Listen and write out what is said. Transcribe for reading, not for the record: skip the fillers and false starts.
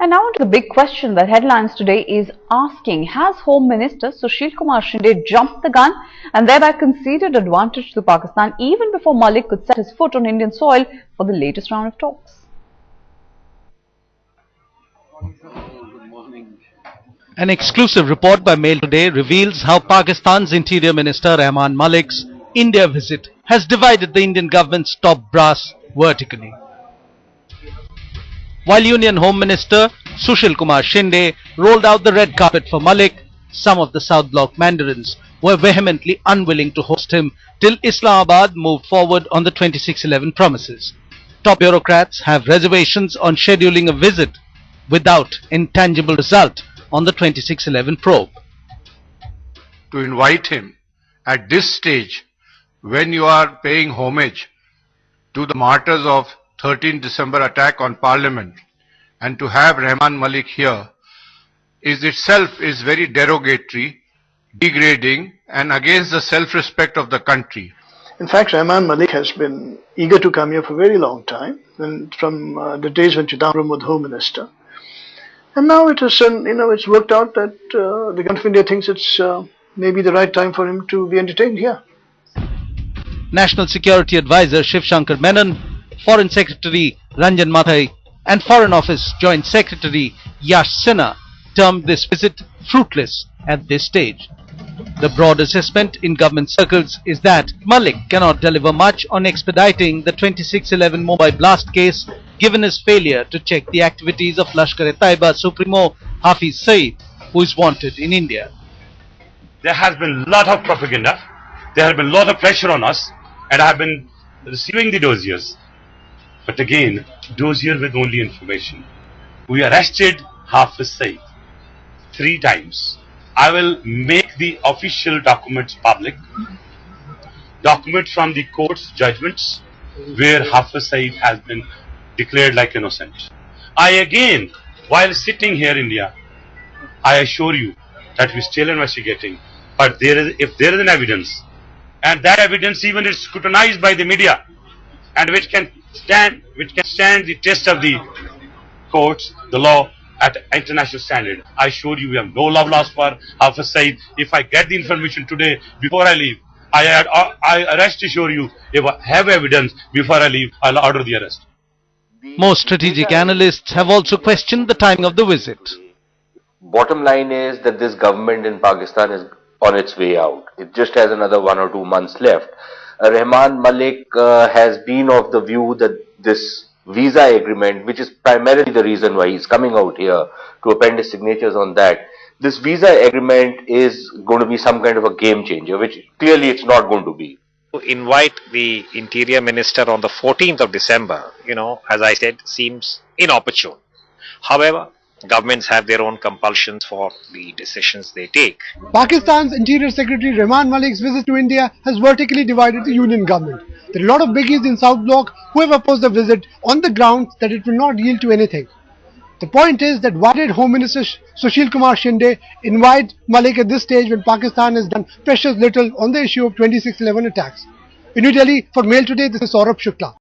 And now to the big question that headlines today is asking, has Home Minister Sushil Kumar Shinde jumped the gun and thereby conceded advantage to Pakistan even before Malik could set his foot on Indian soil for the latest round of talks? An exclusive report by Mail Today reveals how Pakistan's Interior Minister Rehman Malik's India visit has divided the Indian government's top brass vertically. While Union Home Minister Sushil Kumar Shinde rolled out the red carpet for Malik, some of the South Bloc mandarins were vehemently unwilling to host him till Islamabad moved forward on the 2611 promises. Top bureaucrats have reservations on scheduling a visit without intangible result on the 2611 probe. To invite him at this stage, when you are paying homage to the martyrs of 13th December attack on Parliament, and to have Rehman Malik here is itself very derogatory, degrading and against the self-respect of the country. In fact, Rehman Malik has been eager to come here for a very long time, and from the days when Chidambaram was Home Minister. And now it is, it's worked out that the government of India thinks it's maybe the right time for him to be entertained here. National Security Advisor Shiv Shankar Menon, Foreign Secretary Ranjan Mathai and Foreign Office Joint Secretary Yash Sinha termed this visit fruitless at this stage. The broad assessment in government circles is that Malik cannot deliver much on expediting the 2611 Mumbai blast case given his failure to check the activities of Lashkar-e-Taiba Supremo Hafiz Saeed, who is wanted in India. There has been a lot of propaganda, there has been a lot of pressure on us, and I have been receiving the dossiers. But again, dossier with only information. We arrested Hafiz Saeed 3 times. I will make the official documents public. Documents from the court's judgments where Hafiz Saeed has been declared like innocent. I again, while sitting here in India, I assure you that we're still investigating. But if there is an evidence, and that evidence even is scrutinized by the media, and which can stand the test of the courts, the law at international standard, I assure you we have no love lost for Hafiz Saeed. If I get the information today before I leave, I rest assure you, if I have evidence before I leave, I'll order the arrest. Most strategic analysts have also questioned the timing of the visit. Bottom line is that this government in Pakistan is on its way out. It just has another 1 or 2 months left. Rehman Malik has been of the view that this visa agreement, which is primarily the reason why he's coming out here to append his signatures on that, this visa agreement is going to be some kind of a game changer, which clearly it's not going to be. To invite the Interior Minister on the 14th of December, as I said, seems inopportune. However, governments have their own compulsions for the decisions they take. Pakistan's Interior Secretary Rehman Malik's visit to India has vertically divided the Union government. There are a lot of biggies in South Bloc who have opposed the visit on the grounds that it will not yield to anything. The point is that why did Home Minister Sushil Kumar Shinde invite Malik at this stage when Pakistan has done precious little on the issue of 2611 attacks? In New Delhi, for Mail Today, this is Saurabh Shukla.